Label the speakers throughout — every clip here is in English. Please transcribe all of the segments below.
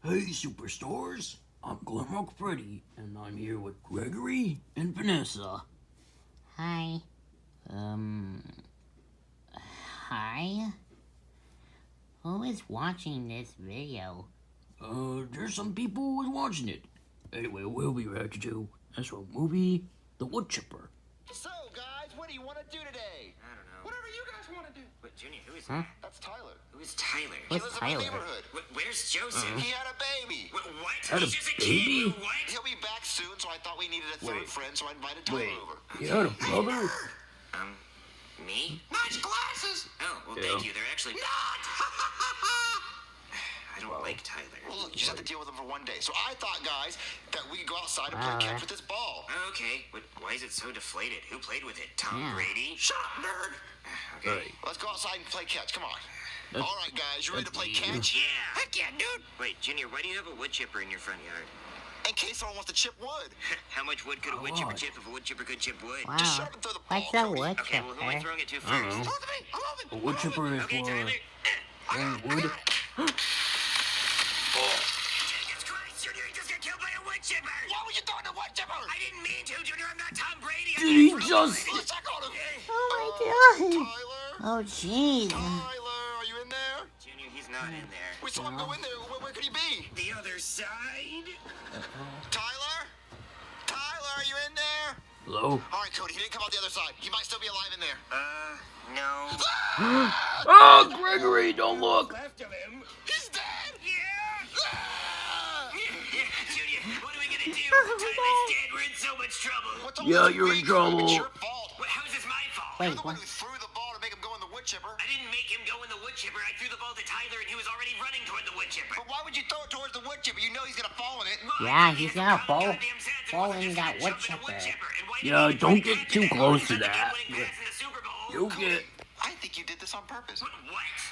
Speaker 1: Hey, superstars! I'm Glamrock Freddy, and I'm here with Gregory and Vanessa.
Speaker 2: Hi. Hi? Who is watching this video?
Speaker 1: There's some people who is watching it. Anyway, we'll be reacting to this whole movie, The Woodchipper.
Speaker 3: So, guys, what do you want to do today?
Speaker 4: I don't know.
Speaker 3: Whatever you guys want to do.
Speaker 4: Wait, Junior, who is
Speaker 2: Huh?
Speaker 3: That's Tyler.
Speaker 4: Who is Tyler?
Speaker 3: He
Speaker 2: What's
Speaker 3: lives in my
Speaker 2: Tyler?
Speaker 3: neighborhood.
Speaker 4: Where's Joseph?
Speaker 3: He had a baby.
Speaker 4: What?
Speaker 1: Had a
Speaker 4: He's just a
Speaker 1: baby?
Speaker 4: kid. What?
Speaker 3: He'll be back soon, so I thought we needed a third friend, so I invited Tyler over.
Speaker 1: You had a brother?
Speaker 4: Me?
Speaker 3: Nice glasses!
Speaker 4: Oh, well,
Speaker 1: Yeah.
Speaker 4: thank you. They're actually...
Speaker 3: Not!
Speaker 4: I don't like Tyler.
Speaker 3: Well, look, you just have to deal with him for one day. So I thought, guys, that we could go outside and play catch with this ball.
Speaker 4: Okay, but why is it so deflated? Who played with it? Tom
Speaker 2: Yeah.
Speaker 4: Brady?
Speaker 3: Shut up, nerd!
Speaker 4: Okay.
Speaker 1: Hey,
Speaker 3: Let's go outside and play catch. Come on.
Speaker 1: That's-
Speaker 3: All right, guys, you ready to play
Speaker 1: that's weird.
Speaker 3: catch?
Speaker 4: Yeah!
Speaker 3: Heck yeah, dude!
Speaker 4: Wait, Junior, why do you have a wood chipper in your front yard?
Speaker 3: In case someone wants to chip wood.
Speaker 4: How much wood could a wood
Speaker 1: Oh.
Speaker 4: chipper chip if a wood chipper could chip wood?
Speaker 2: Wow.
Speaker 3: Just shut up and throw the ball,
Speaker 2: What's a
Speaker 3: Cody.
Speaker 2: wood
Speaker 4: Okay, well, who am I
Speaker 2: chipper?
Speaker 4: throwing it to
Speaker 1: I don't
Speaker 4: first?
Speaker 1: know.
Speaker 3: Throw it to me. I'm moving.
Speaker 1: A woodchipper is
Speaker 4: Okay,
Speaker 1: for
Speaker 4: Tyler.
Speaker 1: throwing wood.
Speaker 4: Jesus Christ, Junior, he just got killed by a wood chipper!
Speaker 3: Why would you throw it to wood chipper?
Speaker 4: I didn't mean to, Junior. I'm not Tom Brady. I
Speaker 1: Did he
Speaker 4: didn't throw
Speaker 1: just-
Speaker 4: it.
Speaker 3: Let's check on him.
Speaker 2: Oh my god.
Speaker 3: Tyler?
Speaker 2: Oh jeez.
Speaker 3: Tyler, are you in there?
Speaker 4: Junior, he's not in there.
Speaker 3: We saw him go in there. Where could he be?
Speaker 4: The other side?
Speaker 3: Tyler? Tyler, are you in there?
Speaker 1: Hello?
Speaker 3: All right, Cody, he didn't come out the other side. He might still be alive in there.
Speaker 4: No.
Speaker 1: Oh, Gregory, don't look!
Speaker 4: Left of him?
Speaker 3: He's dead!
Speaker 4: Yeah!
Speaker 3: Ah!
Speaker 4: Junior, what are we gonna do? Tyler's dead. We're in so much trouble.
Speaker 3: What's all
Speaker 1: Yeah,
Speaker 3: this
Speaker 1: you're in
Speaker 3: weak?
Speaker 1: trouble.
Speaker 3: It's your fault.
Speaker 4: How is this my fault?
Speaker 2: Wait,
Speaker 3: You're the one
Speaker 2: what?
Speaker 3: who threw the ball to make him go in the wood chipper.
Speaker 4: I didn't make him go in the wood chipper. I threw the ball to Tyler, and he was already running toward the wood chipper.
Speaker 3: But why would you throw it towards the wood chipper? You know he's gonna fall in it.
Speaker 4: Well,
Speaker 2: Yeah,
Speaker 4: I
Speaker 2: he's
Speaker 4: had
Speaker 2: gonna
Speaker 4: some common
Speaker 2: fall-
Speaker 4: goddamn sense. It
Speaker 2: fall
Speaker 4: wasn't
Speaker 2: in
Speaker 4: just
Speaker 2: that
Speaker 4: gonna
Speaker 2: wood
Speaker 4: jump in the wood
Speaker 2: chipper.
Speaker 4: chipper. And why
Speaker 1: Yeah,
Speaker 4: didn't he
Speaker 1: don't
Speaker 4: try to
Speaker 1: get
Speaker 4: catch
Speaker 1: too
Speaker 4: it?
Speaker 1: close
Speaker 4: He's
Speaker 1: to
Speaker 4: not the
Speaker 1: that.
Speaker 4: game-winning pass in the Super Bowl.
Speaker 1: You'll get...
Speaker 3: I think you did this on purpose.
Speaker 4: What?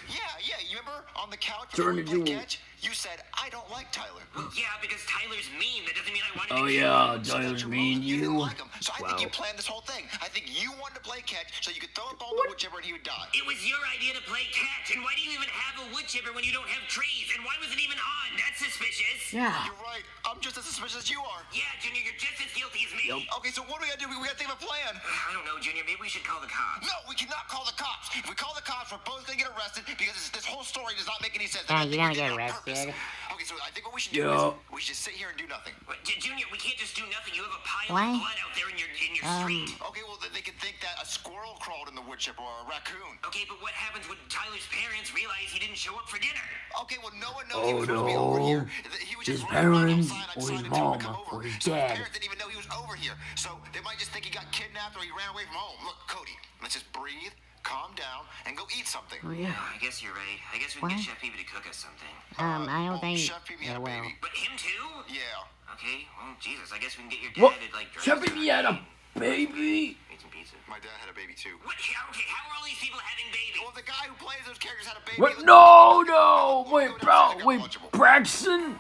Speaker 3: Yeah. You remember on the couch
Speaker 1: Turn
Speaker 3: before we
Speaker 1: into
Speaker 3: played
Speaker 1: a-
Speaker 3: catch? You said, I don't like Tyler.
Speaker 4: Well, yeah, because Tyler's mean. That doesn't mean I wanted
Speaker 1: Oh,
Speaker 4: to kill
Speaker 1: yeah,
Speaker 4: him.
Speaker 3: So that's
Speaker 1: Tyler's
Speaker 3: your
Speaker 1: mean
Speaker 3: problem. You didn't
Speaker 1: you.
Speaker 3: like him. So I think you
Speaker 1: Wow.
Speaker 3: planned this whole thing. I think you wanted to play catch so you could throw a ball in the wood chipper and he would die.
Speaker 4: It was your idea to play catch, and why do you even have a wood chipper when you don't have trees? And why was it even on? That's suspicious.
Speaker 2: Yeah.
Speaker 3: You're right. I'm just as suspicious as you are.
Speaker 4: Yeah, Junior, you're just as guilty as me.
Speaker 3: Okay, so what do we gotta do? We gotta think of a plan.
Speaker 4: I don't know, Junior. Maybe we should call the cops.
Speaker 3: No, we cannot call the cops. If we call the cops, we're both gonna get arrested because this whole story does not make any sense.
Speaker 2: Yeah,
Speaker 3: I think
Speaker 2: you're
Speaker 3: we
Speaker 2: gonna
Speaker 3: did
Speaker 2: get
Speaker 3: it on purpose.
Speaker 2: arrested.
Speaker 3: Okay, so I think what we should do
Speaker 1: Yeah.
Speaker 3: is we should just sit here and do nothing.
Speaker 4: What, Junior, we can't just do nothing. You have a pile
Speaker 2: Why?
Speaker 4: of blood out there in your street.
Speaker 3: Okay, well they could think that a squirrel crawled in the wood chipper or a raccoon.
Speaker 4: Okay, but what happens when Tyler's parents realize he didn't show up for dinner?
Speaker 3: Okay, well no one knows
Speaker 1: Oh,
Speaker 3: he was supposed to be over
Speaker 1: no.
Speaker 3: here. He was
Speaker 1: His
Speaker 3: just running around
Speaker 1: parents
Speaker 3: outside. I
Speaker 1: or his
Speaker 3: decided to tell him to
Speaker 1: mom
Speaker 3: come over.
Speaker 1: or his
Speaker 3: So
Speaker 1: dad.
Speaker 3: his parents didn't even know he was over here. So they might just think he got kidnapped or he ran away from home. Look, Cody, let's just breathe, calm down, and go eat something.
Speaker 1: Oh, yeah.
Speaker 4: I guess you're right. I guess we can
Speaker 2: What?
Speaker 4: get Chef Peavy to cook us something.
Speaker 2: I don't think.
Speaker 3: Chef Peavy had a
Speaker 2: well.
Speaker 3: baby.
Speaker 4: But him too?
Speaker 3: Yeah.
Speaker 4: Okay, well, Jesus, I guess we can get your dad
Speaker 1: What?
Speaker 4: to, like, drive
Speaker 1: Chef
Speaker 4: us
Speaker 1: Peavy
Speaker 4: around
Speaker 1: had a
Speaker 4: and
Speaker 1: baby?
Speaker 4: eat some pizza.
Speaker 3: My dad had a baby too.
Speaker 4: What? Yeah, okay, how are all these people having babies?
Speaker 3: Well, the guy who plays those characters had a baby.
Speaker 1: What?
Speaker 3: Let's-
Speaker 1: No! Wait,
Speaker 3: Go
Speaker 1: bro,
Speaker 3: downstairs,
Speaker 1: wait,
Speaker 3: Woodchipper.
Speaker 1: Braxton?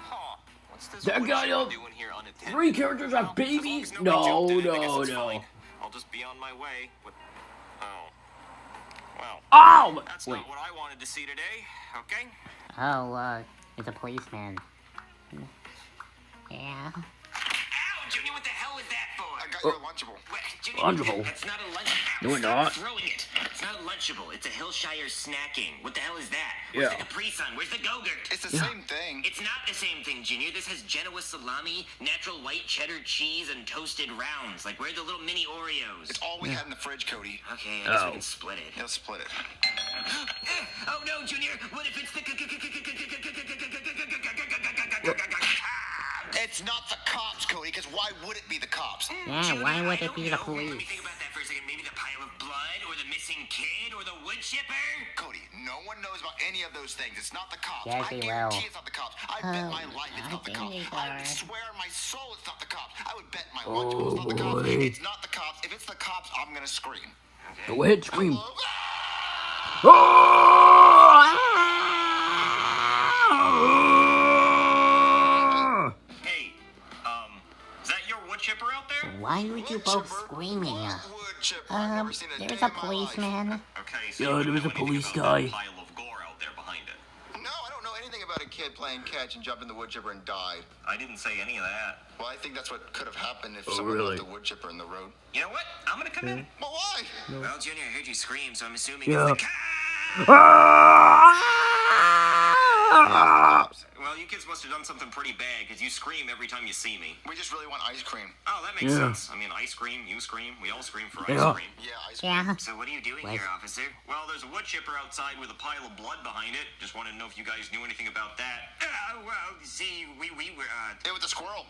Speaker 5: What's this
Speaker 1: That guy
Speaker 5: Woodchipper
Speaker 1: else-
Speaker 5: doing here unattended?
Speaker 1: 3 characters have babies?
Speaker 5: As long as nobody
Speaker 1: No,
Speaker 5: jumped in it, I guess
Speaker 1: no,
Speaker 5: it's
Speaker 1: no.
Speaker 5: fine. I'll just be on my way. What? Oh. Well,
Speaker 1: Oh!
Speaker 5: that's
Speaker 1: Wait.
Speaker 5: not what I wanted to see today, okay?
Speaker 2: Oh, it's a policeman. Yeah.
Speaker 4: Ow, Junior, what the hell was that for?
Speaker 3: I got you a Lunchable.
Speaker 4: What, Junior,
Speaker 1: Lunchable?
Speaker 4: That's not a lunch.
Speaker 1: No, it's
Speaker 4: Stop
Speaker 1: not.
Speaker 4: throwing it. It's not a Lunchable. It's a Hillshire snacking. What the hell is that?
Speaker 1: Yeah.
Speaker 4: Where's the Capri Sun? Where's the Go-Gurt?
Speaker 3: It's the same thing.
Speaker 4: It's not the same thing, Junior. This has Genoa salami, natural white cheddar cheese, and toasted rounds. Like, where are the little mini Oreos?
Speaker 3: It's all we had in the fridge, Cody.
Speaker 4: Okay, I guess
Speaker 1: Oh.
Speaker 4: we can split it.
Speaker 3: He'll split it.
Speaker 4: Oh no, Junior! What if it's the
Speaker 3: It's not the cops, Cody, because why would it be the cops?
Speaker 2: Yeah, why would
Speaker 4: I
Speaker 2: it be
Speaker 4: don't
Speaker 2: the
Speaker 4: know.
Speaker 2: police?
Speaker 4: Let me think about that for a second. Maybe the pile of blood, or the missing kid, or the wood chipper.
Speaker 3: Cody, no one knows about any of those things. It's not the cops.
Speaker 2: Yes,
Speaker 3: I
Speaker 2: they
Speaker 3: guarantee
Speaker 2: will.
Speaker 3: it's not the cops. I bet my life it's
Speaker 2: I
Speaker 3: not the
Speaker 2: think
Speaker 3: cops.
Speaker 2: they
Speaker 3: I would
Speaker 2: are.
Speaker 3: swear on my soul it's not the cops. I would bet my
Speaker 1: Oh,
Speaker 3: Lunchable it's not the cops.
Speaker 1: boy.
Speaker 3: It's not the cops. If it's the cops, I'm gonna scream.
Speaker 1: Go ahead, scream.
Speaker 3: Hello?
Speaker 5: Hey, is that your wood chipper out there?
Speaker 2: Why would you both
Speaker 3: Woodchipper?
Speaker 2: screaming?
Speaker 3: What Woodchipper? I've never seen a
Speaker 2: There's
Speaker 3: day
Speaker 2: a
Speaker 3: in my life.
Speaker 2: policeman.
Speaker 5: Okay, so
Speaker 1: Yeah,
Speaker 5: you
Speaker 1: there
Speaker 5: don't
Speaker 1: was
Speaker 5: know
Speaker 1: a
Speaker 5: anything
Speaker 1: police
Speaker 5: about
Speaker 1: guy.
Speaker 5: that pile of gore out there behind it.
Speaker 3: No, I don't know anything about about a kid playing catch and jumped in the woodchipper and died.
Speaker 5: I didn't say any of that.
Speaker 3: Well, I think that's what could have happened if
Speaker 1: Oh,
Speaker 3: someone
Speaker 1: really?
Speaker 3: left the woodchipper in the road.
Speaker 5: You know what? I'm gonna come in.
Speaker 3: But why?
Speaker 4: Well, Junior, I heard you scream, so I'm assuming
Speaker 1: Yeah.
Speaker 4: it's the cat. Well, you kids must have done something pretty bad, because you scream every time you see me.
Speaker 3: We just really want ice cream.
Speaker 4: Oh, that makes
Speaker 1: Yeah.
Speaker 4: sense. I mean, I scream, you scream, we all scream for
Speaker 1: Yeah.
Speaker 4: ice cream.
Speaker 3: Yeah, ice cream.
Speaker 2: Yeah.
Speaker 4: So what are you doing
Speaker 2: What?
Speaker 4: here, officer? Well, there's a woodchipper outside with a pile of blood behind it. Just wanted to know if you guys knew anything about that. Well, see, we were,
Speaker 3: It was a squirrel.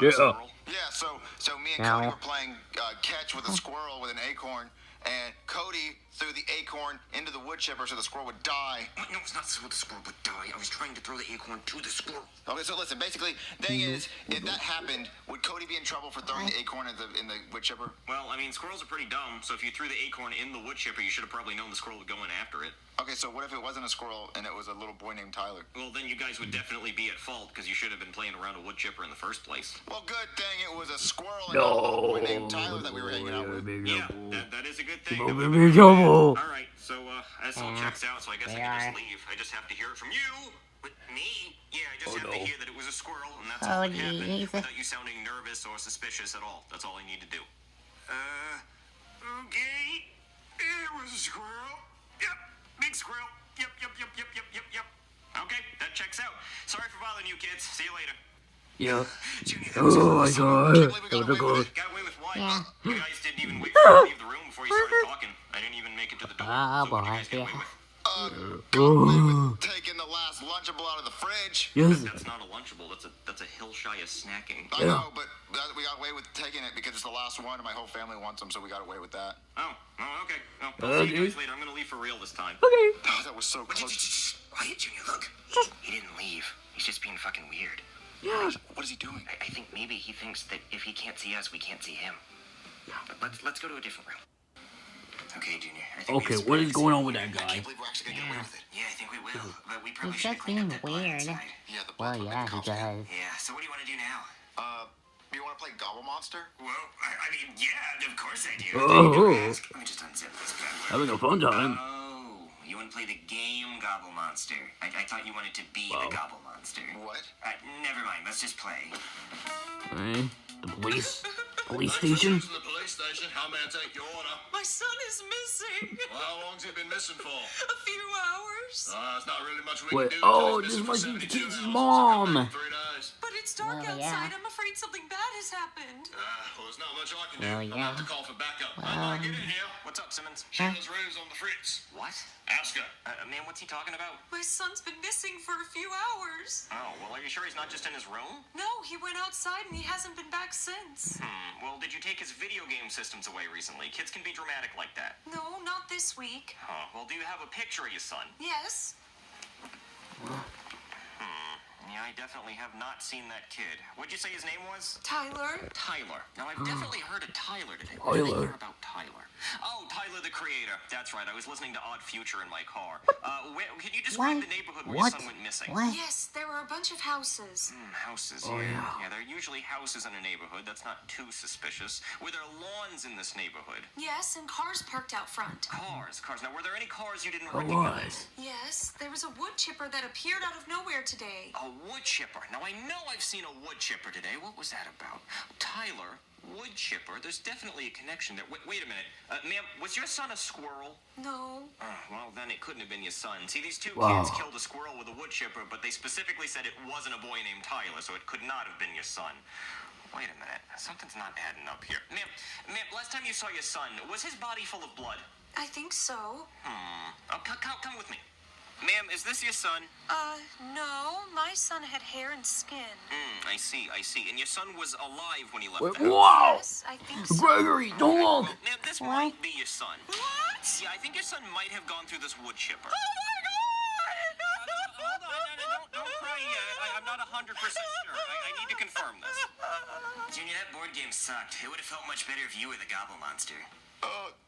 Speaker 1: Yeah.
Speaker 4: squirrel.
Speaker 3: Yeah, so me and
Speaker 2: No.
Speaker 3: Cody were playing catch with a squirrel with an acorn, and Cody threw the acorn into the woodchipper so the squirrel would die.
Speaker 4: What? No, it's not so the squirrel would die. I was trying to throw the acorn to the squirrel.
Speaker 3: Okay, so listen, basically, thing is, if that happened, would Cody be in trouble for throwing the acorn in the woodchipper?
Speaker 4: Well, I mean, squirrels are pretty dumb, so if you threw the acorn in the woodchipper, you should have probably known the squirrel would go in after it.
Speaker 3: Okay, so what if it wasn't a squirrel and it was a little boy named Tyler?
Speaker 4: Well, then you guys would definitely be at fault, because you should have been playing around a woodchipper in the first place.
Speaker 3: Well, good thing it was a squirrel and not a little boy named Tyler that we were hanging out with.
Speaker 4: Yeah, that is a good thing.
Speaker 1: Big trouble.
Speaker 4: All right, so as all checks out, so I guess I
Speaker 2: They
Speaker 4: can just
Speaker 2: are.
Speaker 4: leave. I just have to hear it from you. But me? Yeah, I just
Speaker 1: Oh,
Speaker 4: have
Speaker 1: no.
Speaker 4: to hear that it was a squirrel, and that's
Speaker 2: Oh,
Speaker 4: all that happened.
Speaker 2: jeez.
Speaker 4: Without you sounding nervous or suspicious at all. That's all I need to do. Okay. It was a squirrel. Yep, big squirrel. Yep. Okay, that checks out. Sorry for bothering you kids. See you later.
Speaker 1: Yeah.
Speaker 4: Junior, that was
Speaker 1: Oh my god.
Speaker 3: Can't believe we got away with
Speaker 1: God.
Speaker 3: it.
Speaker 4: Got away with what?
Speaker 2: Yeah.
Speaker 4: You guys didn't even wait for me to leave the room before you started talking. I didn't even make it to the door.
Speaker 2: Oh,
Speaker 4: So what'd you
Speaker 2: boy,
Speaker 4: guys get away
Speaker 2: yeah.
Speaker 4: with?
Speaker 3: Got away with taking the last Lunchable out of the fridge.
Speaker 1: Yes.
Speaker 4: That's not a Lunchable. That's a hill shy of snacking.
Speaker 3: I
Speaker 1: Yeah.
Speaker 3: know, but we got away with taking it because it's the last one and my whole family wants them, so we got away with that.
Speaker 4: Oh, okay. Well, I'll see you
Speaker 1: Okay.
Speaker 4: guys later. I'm gonna leave for real this time.
Speaker 1: Okay.
Speaker 3: Oh, that was so close.
Speaker 4: Quiet, Junior. Look, he didn't leave. He's just being fucking weird.
Speaker 1: Yeah.
Speaker 3: What is he doing?
Speaker 4: I think maybe he thinks that if he can't see us, we can't see him. But let's go to a different room. Okay, Junior. I think we
Speaker 1: Okay,
Speaker 4: can
Speaker 1: what
Speaker 4: spread
Speaker 1: is
Speaker 4: this
Speaker 1: going
Speaker 4: out.
Speaker 1: on with that
Speaker 3: I
Speaker 1: guy?
Speaker 3: can't believe we're actually gonna get away with it.
Speaker 4: Yeah, I think we will. But we probably
Speaker 2: He's
Speaker 4: should
Speaker 2: just
Speaker 4: clean up
Speaker 2: being
Speaker 4: that blood
Speaker 2: weird.
Speaker 4: inside.
Speaker 3: Yeah, the
Speaker 2: Well,
Speaker 3: blood
Speaker 2: yeah, he
Speaker 3: comes
Speaker 2: does.
Speaker 4: Yeah. So what do you want to do now?
Speaker 3: You want to play Gobble Monster?
Speaker 4: Well, I mean, yeah, of course I do.
Speaker 1: Oh.
Speaker 4: Let me just unzip this bad boy.
Speaker 1: Having a fun time.
Speaker 4: Oh, you want to play the game Gobble Monster? I thought you wanted to be
Speaker 1: Wow.
Speaker 4: the Gobble Monster.
Speaker 3: What?
Speaker 4: Never mind. Let's just play.
Speaker 1: Hey, the police station.
Speaker 6: To the police station. How may I take your order?
Speaker 7: My son is missing.
Speaker 6: Well, how long's he been missing for?
Speaker 7: A few hours.
Speaker 6: It's not really much we
Speaker 1: Wait,
Speaker 6: can do.
Speaker 1: oh,
Speaker 6: He's
Speaker 1: this
Speaker 6: missing for
Speaker 1: must be the
Speaker 6: 72
Speaker 1: kid's
Speaker 6: hours.
Speaker 1: mom.
Speaker 6: It's 3 days.
Speaker 7: But it's dark
Speaker 2: Well,
Speaker 7: outside.
Speaker 2: yeah.
Speaker 7: I'm afraid something bad has happened.
Speaker 6: Well, there's not much I can do.
Speaker 2: Well,
Speaker 6: I'm gonna have to
Speaker 2: yeah.
Speaker 6: call for backup.
Speaker 2: Well,
Speaker 6: Get in here.
Speaker 4: What's up, Simmons?
Speaker 6: Sheila's room's on the fritz.
Speaker 4: What?
Speaker 6: Ask her.
Speaker 4: Man, what's he talking about?
Speaker 7: My son's been missing for a few hours.
Speaker 4: Oh, well, are you sure he's not just in his room?
Speaker 7: No, he went outside and he hasn't been back since.
Speaker 4: Well, did you take his video game systems away recently? Kids can be dramatic like that.
Speaker 7: No, not this week.
Speaker 4: Huh. Well, do you have a picture of your son?
Speaker 7: Yes.
Speaker 4: Yeah, I definitely have not seen that kid. What'd you say his name was?
Speaker 7: Tyler.
Speaker 4: Tyler. Now, I've definitely heard of Tyler today. What did I
Speaker 1: Tyler.
Speaker 4: hear about Tyler? Oh, Tyler the Creator. That's right. I was listening to Odd Future in my car. Could you describe
Speaker 2: What?
Speaker 4: the neighborhood where
Speaker 2: What?
Speaker 4: your son went missing?
Speaker 2: What?
Speaker 7: Yes, there were a bunch of houses.
Speaker 4: Houses,
Speaker 1: Oh,
Speaker 4: yeah.
Speaker 1: yeah.
Speaker 4: Yeah, there are usually houses in a neighborhood. That's not too suspicious. Were there lawns in this neighborhood?
Speaker 7: Yes, and cars parked out front.
Speaker 4: Cars. Now, were there any cars you didn't
Speaker 1: Oh,
Speaker 4: recognize?
Speaker 7: Yes, there was a wood chipper that appeared out of nowhere today.
Speaker 4: A wood chipper. Now, I know I've seen a wood chipper today. What was that about? Tyler, wood chipper. There's definitely a connection there. Wait a minute. Ma'am, was your son a squirrel?
Speaker 7: No.
Speaker 4: Well, then it couldn't have been your son. See, these two
Speaker 1: Wow.
Speaker 4: kids killed a squirrel with a wood chipper, but they specifically said it wasn't a boy named Tyler, so it could not have been your son. Wait a minute. Something's not adding up here. Ma'am, last time you saw your son, was his body full of blood?
Speaker 7: I think so.
Speaker 4: Oh, come with me. Ma'am, is this your son?
Speaker 7: No. My son had hair and skin.
Speaker 4: I see. And your son was alive when he left
Speaker 1: Wait,
Speaker 4: the house?
Speaker 1: wow.
Speaker 7: Yes, I think so.
Speaker 1: Gregory, don't look.
Speaker 4: Well, ma'am, this might be your son. What? Yeah, I think your son might have gone through this wood chipper. Hold on, don't cry yet. I'm not 100% sure. I need to confirm this. Junior, that board game sucked. It would have felt much better if you were the Gobble Monster.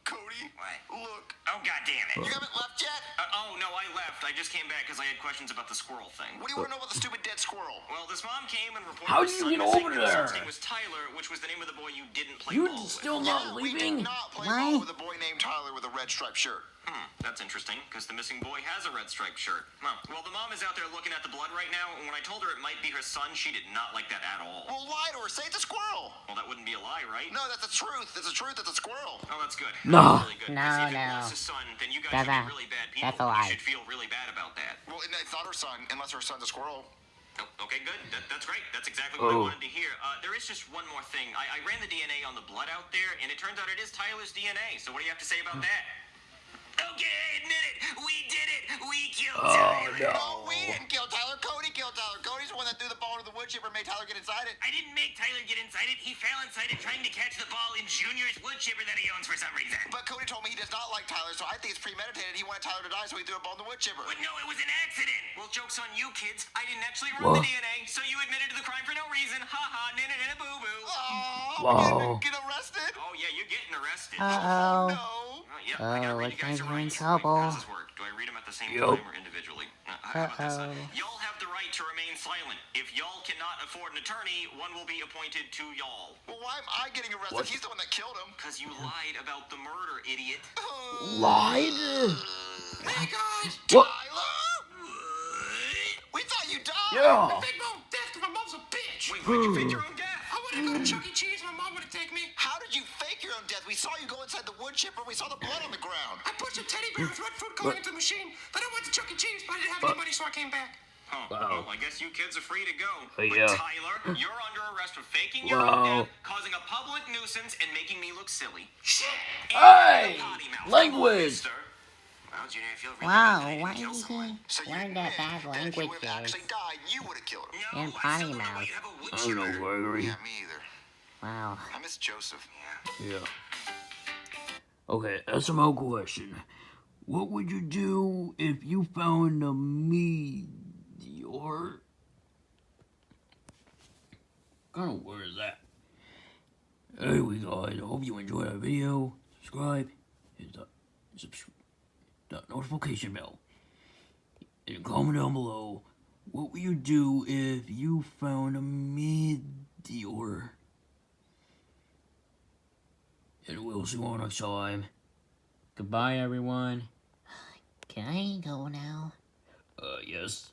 Speaker 3: Cody?
Speaker 4: What?
Speaker 3: Look.
Speaker 4: Oh, God damn it.
Speaker 3: You haven't left yet?
Speaker 4: Oh, no, I left. I just came back because I had questions about the squirrel thing.
Speaker 3: What do you want to know about the stupid dead squirrel?
Speaker 4: Well, this mom came and reported
Speaker 1: How
Speaker 4: her
Speaker 1: did you
Speaker 4: son
Speaker 1: get
Speaker 4: missing,
Speaker 1: over
Speaker 4: and his son's
Speaker 1: there?
Speaker 4: name was Tyler, which was the name of the boy you didn't play
Speaker 1: You
Speaker 4: ball with.
Speaker 1: still not
Speaker 3: We did
Speaker 1: leaving?
Speaker 3: not play
Speaker 2: Why?
Speaker 3: ball with a boy named Tyler with a red striped shirt.
Speaker 4: That's interesting, because the missing boy has a red striped shirt. Huh. Well, the mom is out there looking at the blood right now, and when I told her it might be her son, she did not like that at all.
Speaker 3: Well, lie to her. Say it's a squirrel.
Speaker 4: Well, that wouldn't be a lie, right?
Speaker 3: No, that's the truth. That's the truth. It's a squirrel.
Speaker 4: Oh, that's good.
Speaker 1: No.
Speaker 4: That's really good.
Speaker 2: No,
Speaker 4: 'Cause if
Speaker 2: no.
Speaker 4: it was his son, then you guys
Speaker 2: That's
Speaker 4: should
Speaker 2: a-
Speaker 4: be really bad people.
Speaker 2: that's a lie.
Speaker 4: You should feel really bad about that.
Speaker 3: Well, it's not her son, unless her son's a squirrel.
Speaker 4: Oh, okay, good. That's great. That's exactly what I
Speaker 1: Oh.
Speaker 4: wanted to hear. There is just one more thing. I ran the DNA on the blood out there, and it turns out it is Tyler's DNA. So what do you have to say about that? Okay, I admit it. We did it. We killed Tyler.
Speaker 3: No, we didn't kill Tyler. Cody killed Tyler. Cody's the one that threw the ball to the woodchipper and made Tyler get inside it.
Speaker 4: I didn't make Tyler get inside it. He fell inside it trying to catch the ball in Junior's woodchipper that he owns for some reason.
Speaker 3: But Cody told me he does not like Tyler, so I think it's premeditated. He wanted Tyler to die, so he threw a ball in the woodchipper.
Speaker 4: But no, it was an accident. Well, joke's on you, kids. I didn't actually run
Speaker 1: What?
Speaker 4: the DNA, so you admitted to the crime for no reason. Ha ha, nana nana boo boo.
Speaker 3: Oh,
Speaker 1: Wow.
Speaker 3: get arrested?
Speaker 4: Oh, yeah, you're getting arrested.
Speaker 2: Uh-oh.
Speaker 3: No.
Speaker 4: Yeah,
Speaker 2: Oh,
Speaker 4: I gotta read
Speaker 2: looks
Speaker 4: you guys
Speaker 2: like
Speaker 4: a
Speaker 2: we're in
Speaker 4: right.
Speaker 2: trouble.
Speaker 4: Wait, how does this work? Do I read them at the same
Speaker 1: Yup.
Speaker 4: time or individually? How about this?
Speaker 2: Uh-oh.
Speaker 4: Y'all have the right to remain silent. If y'all cannot afford an attorney, one will be appointed to y'all.
Speaker 3: Well, why am I getting arrested?
Speaker 1: What?
Speaker 3: He's the one that killed him.
Speaker 4: Because you lied about the murder, idiot.
Speaker 1: Lied?
Speaker 3: Hey, guys.
Speaker 1: What?
Speaker 3: Tyler? We thought you died.
Speaker 1: Yeah.
Speaker 6: Big Mom death because my mom's a bitch.
Speaker 4: Wait, why'd you fake your own death?
Speaker 6: I wanted to go to Chuck E. Cheese. My mom wouldn't take me.
Speaker 3: How did you fake your own death? We saw you go inside the woodchipper. We saw the blood on the ground.
Speaker 6: I pushed a teddy bear with wet food going into the machine. Then I went to Chuck E. Cheese, but I didn't have any money, so I came back.
Speaker 4: Oh,
Speaker 1: Wow.
Speaker 4: well, I guess you kids are free to go.
Speaker 1: Yeah.
Speaker 4: But Tyler, you're under arrest for faking your
Speaker 1: Wow.
Speaker 4: own death, causing a public nuisance, and making me look silly. Shit!
Speaker 1: Hey!
Speaker 4: And potty mouth.
Speaker 1: Language.
Speaker 4: Sir. Well, Junior, I feel really
Speaker 2: Wow,
Speaker 4: bad. I
Speaker 2: why
Speaker 4: didn't kill
Speaker 2: did
Speaker 4: someone.
Speaker 2: he
Speaker 3: So you
Speaker 2: learn that
Speaker 3: admit
Speaker 2: bad
Speaker 3: that if
Speaker 2: language
Speaker 3: you would have
Speaker 2: there?
Speaker 3: actually died, you would have killed him.
Speaker 4: No,
Speaker 2: And
Speaker 4: I
Speaker 2: potty
Speaker 4: still don't know why
Speaker 2: mouth.
Speaker 4: you have a
Speaker 1: I don't know,
Speaker 4: woodchipper.
Speaker 1: Gregory.
Speaker 3: Yeah, me either.
Speaker 2: Wow.
Speaker 3: I miss Joseph.
Speaker 1: Yeah. Okay, SMO question. What would you do if you found a meteor? What kind of word is that? Anyway, guys, I hope you enjoyed our video. Subscribe, hit the notification bell, and comment down below. What would you do if you found a meteor? And we'll see you all next time. Goodbye, everyone.
Speaker 2: Can I go now?
Speaker 1: Yes.